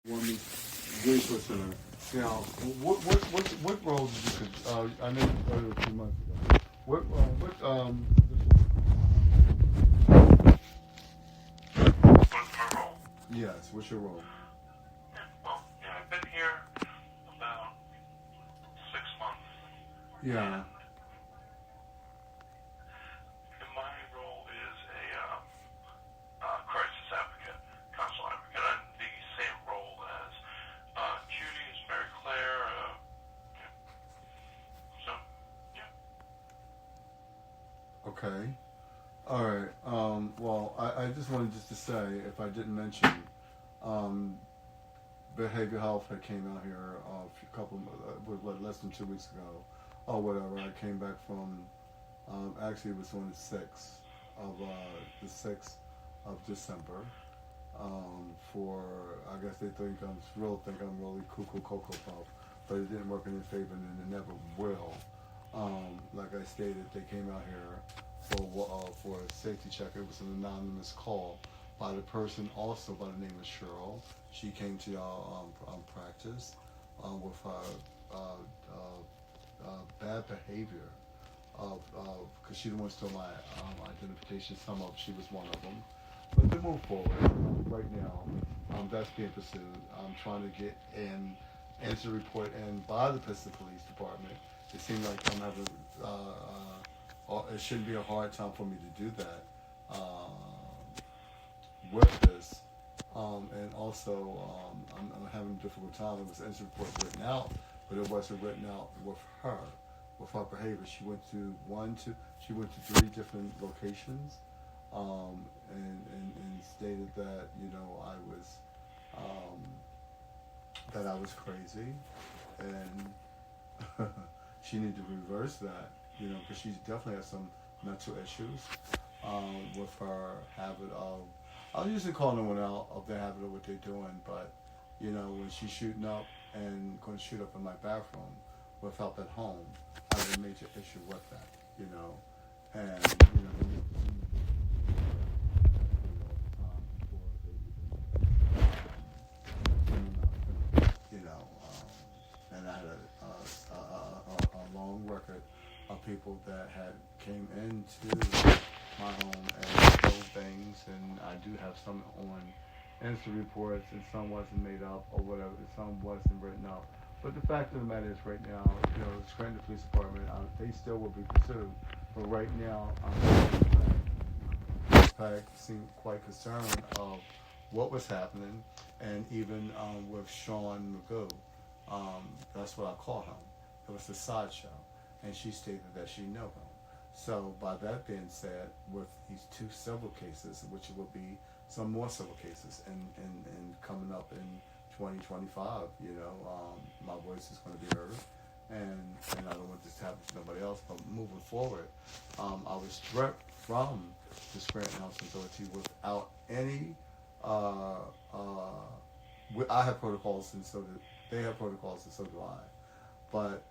Woman Resource Center. Now, what role did you? I know earlier 2 months ago. What What's my role? Yes, what's your role? Well, yeah, I've been here about 6 months. Yeah. And my role is a crisis advocate, council advocate. I'm the same role as Judy, as Mary Claire. Yeah. So, yeah. Okay. All right. Well, I just wanted to say, if I didn't mention, um, behavioral health had came out here less than 2 weeks ago, or whatever. I came back from. Actually, it was on the 6th of December. For I guess they think I'm really cuckoo cocoa puff, but it didn't work in their favor, and it never will. Like I stated, they came out here for a safety check. It was an anonymous call by the person, also by the name of Cheryl. She came to y'all practice with her bad behavior because she didn't want to steal my identification. She was one of them. But to move forward, right now, that's being pursued. I'm trying to get an answer report in by the Pittsburgh Police Department. It seems like I'm having, it shouldn't be a hard time for me to do that with this. And also, I'm having a difficult time. It was an answer report written out, but it wasn't written out with her behavior. She went to three different locations, and stated that that I was crazy, and she needed to reverse that, because she definitely has some mental issues with her habit of. I'll usually call no one out of their habit of what they're doing, but when she's shooting up and going to shoot up in my bathroom with help at home, I have a major issue with that, and and I had a long record of people that had came into my home and stole things, and I do have some on instant reports, and some wasn't made up or whatever, some wasn't written up. But the fact of the matter is, right now, the Scranton Police Department, they still will be pursued. But right now, I seemed quite concerned of what was happening, and even with Sean McGoo, that's what I call him. It was a sideshow, and she stated that she knew him. So by that being said, with these two civil cases, which will be some more civil cases, and coming up in 2025, my voice is going to be heard, and I don't want this to happen to nobody else. But moving forward, I was stripped from the Scranton Housing Authority without any. I have protocols, and so did they have protocols, and so do I. But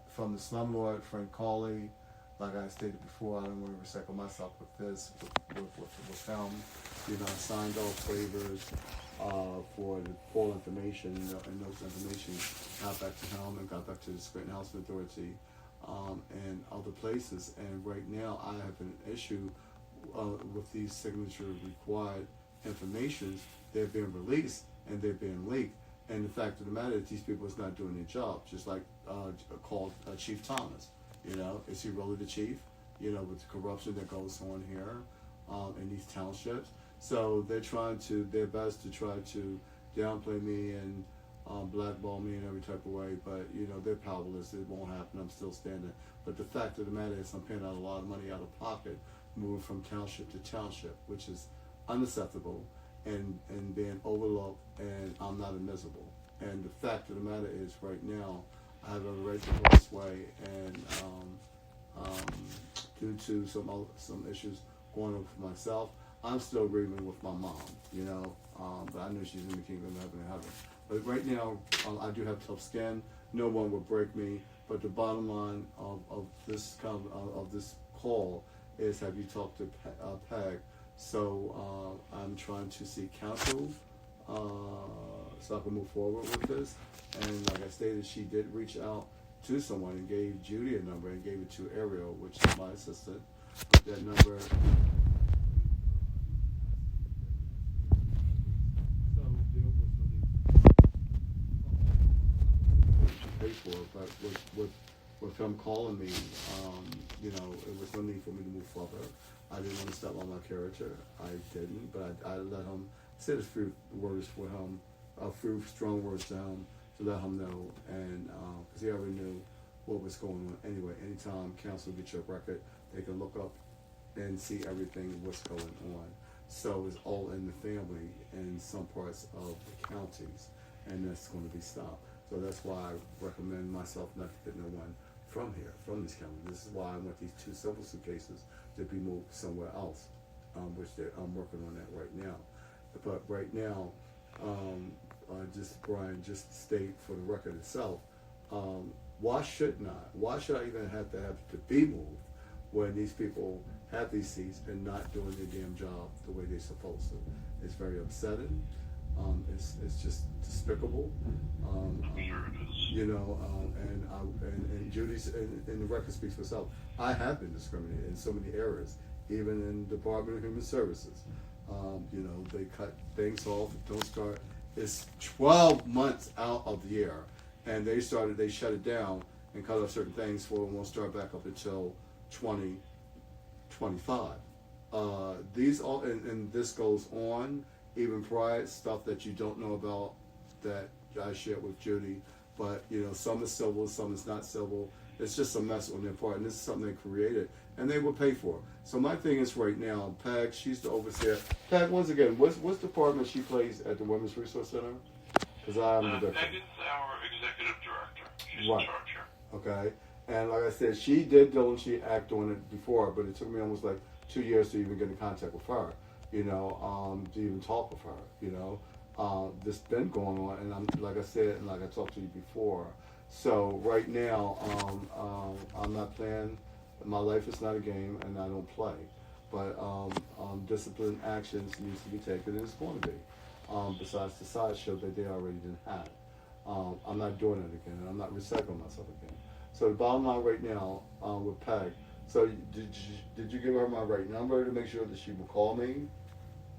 from the slumlord Frank Cawley, like I stated before, I don't want to recycle myself with this, with him. I signed off waivers for the full information, and those information got back to him and got back to the Scranton Housing Authority and other places. And right now, I have an issue with these signature required informations. They're being released and they're being leaked. And the fact of the matter is, these people is not doing their job. Just like called Chief Thomas. Is he really the chief? With the corruption that goes on here in these townships. So they're trying their best to try to downplay me and blackball me in every type of way. But, they're powerless. It won't happen. I'm still standing. But the fact of the matter is, I'm paying out a lot of money out of pocket, moving from township to township, which is unacceptable and being overlooked, and I'm not admissible. And the fact of the matter is, right now, I have a right to go this way, and due to some issues going on for myself, I'm still grieving with my mom, but I know she's in the kingdom of heaven and heaven. But right now, I do have tough skin. No one will break me. But the bottom line of this call is, have you talked to Peg? So I'm trying to seek counsel so I can move forward with this. And like I stated, she did reach out to someone and gave Judy a number and gave it to Ariel, which is my assistant. That number. So there was no need to pay for it, but with him calling me, it was no need for me to move further. I didn't want to step on my character. I didn't, but I let him say a few words for him, a few strong words to him to let him know, and because he already knew what was going on. Anyway, anytime council gets your record, they can look up and see everything what's going on. So it's all in the family in some parts of the counties, and that's going to be stopped. So that's why I recommend myself not to get no one from here, from this county. This is why I want these 2 civil suitcases to be moved somewhere else, which I'm working on that right now. But right now, Brian, just state for the record itself, why should I even have to be moved when these people have these seats and not doing their damn job the way they're supposed to? It's very upsetting. It's just despicable. And Judy's and the record speaks for itself. I have been discriminated in so many areas, even in the Department of Human Services. They cut things off. Don't start. It's 12 months out of the year, and they shut it down and cut off certain things for it won't start back up until 2025. These all and this goes on even prior stuff that you don't know about that I shared with Judy. But some is civil, some is not civil. It's just a mess on their part, and this is something they created, and they will pay for it. So my thing is right now, Peg, she's the overseer. Peg, once again, what's department she plays at the Women's Resource Center? Because I'm the director. Peg is our executive director. She's right. In charge here. Okay, and like I said, she did diligently act on it before, but it took me almost like 2 years to even get in contact with her. To even talk with her. This been going on, and I'm like I said, and like I talked to you before. So right now, I'm not playing. My life is not a game, and I don't play. But discipline actions needs to be taken, and it's going to be. Besides the sideshow that they already didn't have, I'm not doing it again, and I'm not recycling myself again. So the bottom line right now with Peg. So did you give her my right number to make sure that she will call me?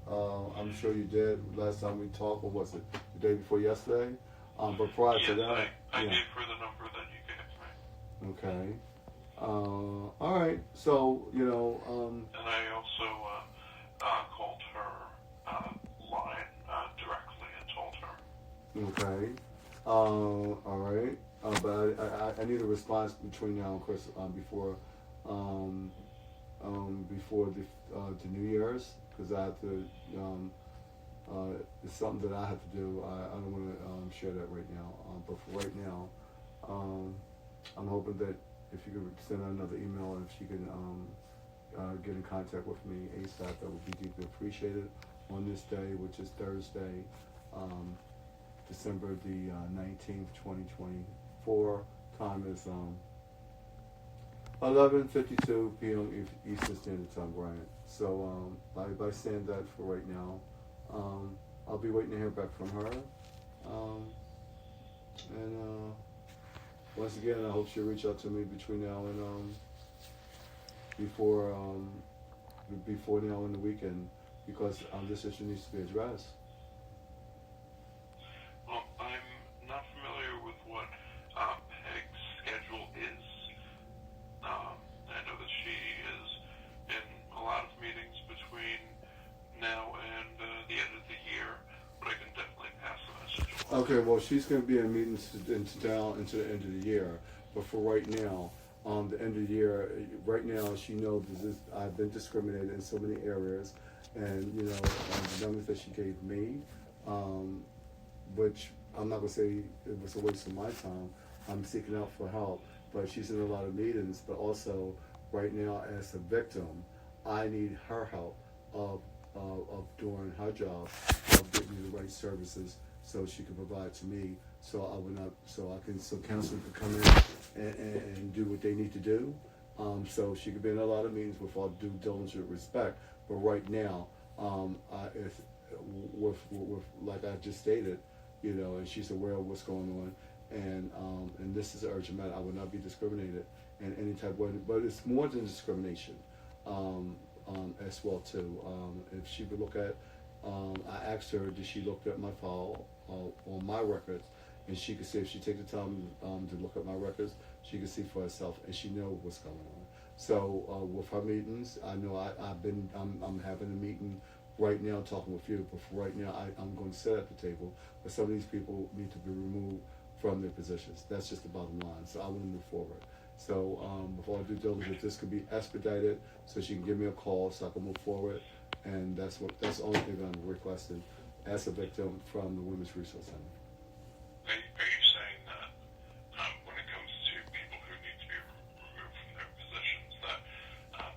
I'm sure you did last time we talked, or was it the day before yesterday? But prior to that, I gave her the number that you gave me. Okay. All right. So and I also called her line directly and told her. Okay. All right. But I need a response between now and Chris before the New Year's. Because I have to, it's something that I have to do. I don't want to share that right now. But for right now, I'm hoping that if you could send her another email and if she can get in contact with me ASAP, that would be deeply appreciated on this day, which is Thursday, December the 19th, 2024. Time is 11:52 p.m. Eastern Standard Time, Brian. So by saying that for right now, I'll be waiting to hear back from her. Once again, I hope she'll reach out to me between now and before now and the weekend, because this issue needs to be addressed. Well, I'm not familiar with what Peg's schedule is. I know that she is in a lot of meetings between now and the end of the year, but I can definitely pass the message along. Okay, well, she's going to be in meetings into the end of the year, but for right now, the end of the year, right now, she knows I've been discriminated in so many areas, and the numbers that she gave me, which I'm not going to say it was a waste of my time. I'm seeking out for help, but she's in a lot of meetings. But also, right now, as a victim, I need her help of doing her job, of getting me the right services, so she can provide to me, so council can come in and do what they need to do. So she could be in a lot of meetings with all due diligent respect. But right now, with like I just stated, and she's aware of what's going on, and this is an urgent matter. I will not be discriminated in any type of way, but it's more than discrimination, as well too. If she would look at, I asked her, did she look at my file on my records, and she could see if she take the time to look at my records, she could see for herself, and she know what's going on. So with her meetings, I know I'm having a meeting right now talking with you, but for right now I'm going to sit at the table, but some of these people need to be removed from their positions. That's just the bottom line. So I want to move forward. So before I do diligence, this could be expedited, so she can give me a call so I can move forward, and that's the only thing I'm requesting as a victim from the Women's Resource Center. Are you saying that when it comes to people who need to be removed from their positions, that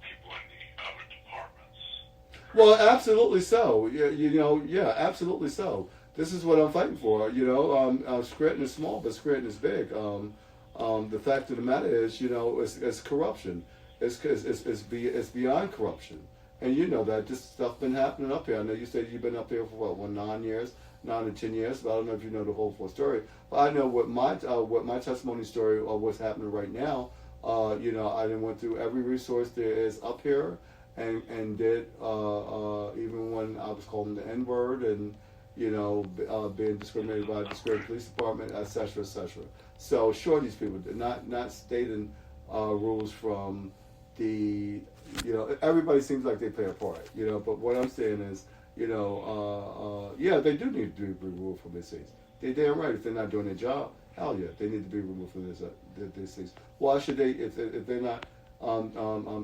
people in the other departments? Well, absolutely so. Yeah, absolutely so. This is what I'm fighting for. Scranton is small, but Scranton is big. The fact of the matter is, it's corruption. It's beyond corruption, and you know that this stuff been happening up here. I know you said you've been up here for 9 years, 9 to 10 years. But I don't know if you know the whole full story. But I know what my testimony story of what's happening right now. I done went through every resource there is up here, and did even when I was calling the N word and being discriminated by the Scranton Police Department, etc., etc. So sure, these people did not stating rules from the everybody seems like they play a part, but what I'm saying is yeah, they do need to be removed from their seats. They damn right. If they're not doing their job, hell yeah, they need to be removed from their seats. Why should they if they're not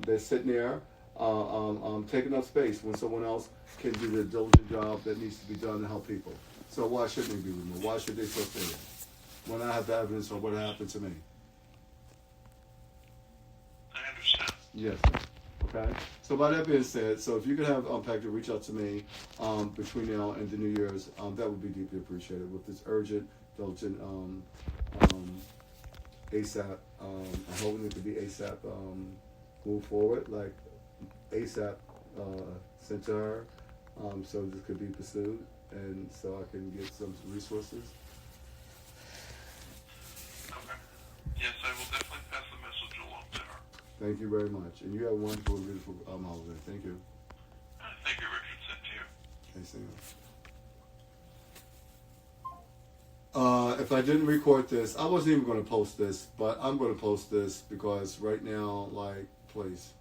they're sitting there taking up space when someone else can do the diligent job that needs to be done to help people? So why shouldn't they be removed? Why should they still stay there when I have the evidence of what happened to me? I understand. Yes. Okay. So by that being said, so if you could have Patrick reach out to me between now and the New Year's, that would be deeply appreciated. With this urgent, diligent, ASAP. I'm hoping it could be ASAP. Move forward like ASAP sent to her, so this could be pursued, and so I can get some resources. Okay. Yes, I will definitely pass the message along to her. Thank you very much, and you have a wonderful, beautiful holiday. Thank you. Thank you, Richard. Same to you. Okay, see you. If I didn't record this, I wasn't even going to post this, but I'm going to post this because right now, please,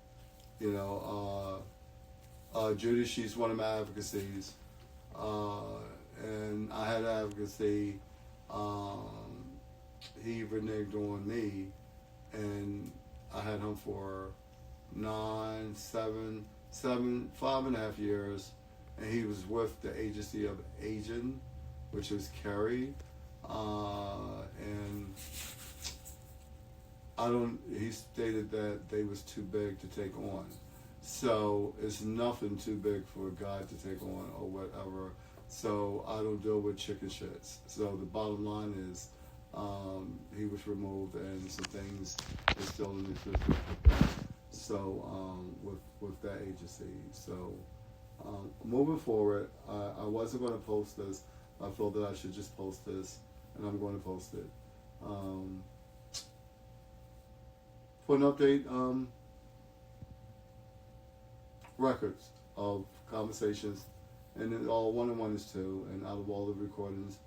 Judy, she's one of my advocacies, and I had advocacy. He reneged on me, and I had him for 5.5 years, and he was with the agency of Agent, which was Kerry, and he stated that they was too big to take on. So it's nothing too big for a guy to take on or whatever. So I don't deal with chicken shits. So the bottom line is, he was removed and some things are still in existence with that. So with that agency. So moving forward, I wasn't going to post this. I felt that I should just post this, and I'm going to post it. For an update, records of conversations, and it all one-on-one is two, and out of all the recordings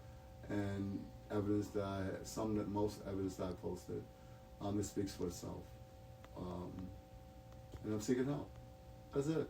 and evidence that I had, most evidence that I posted, it speaks for itself. And I'm seeking help. That's it.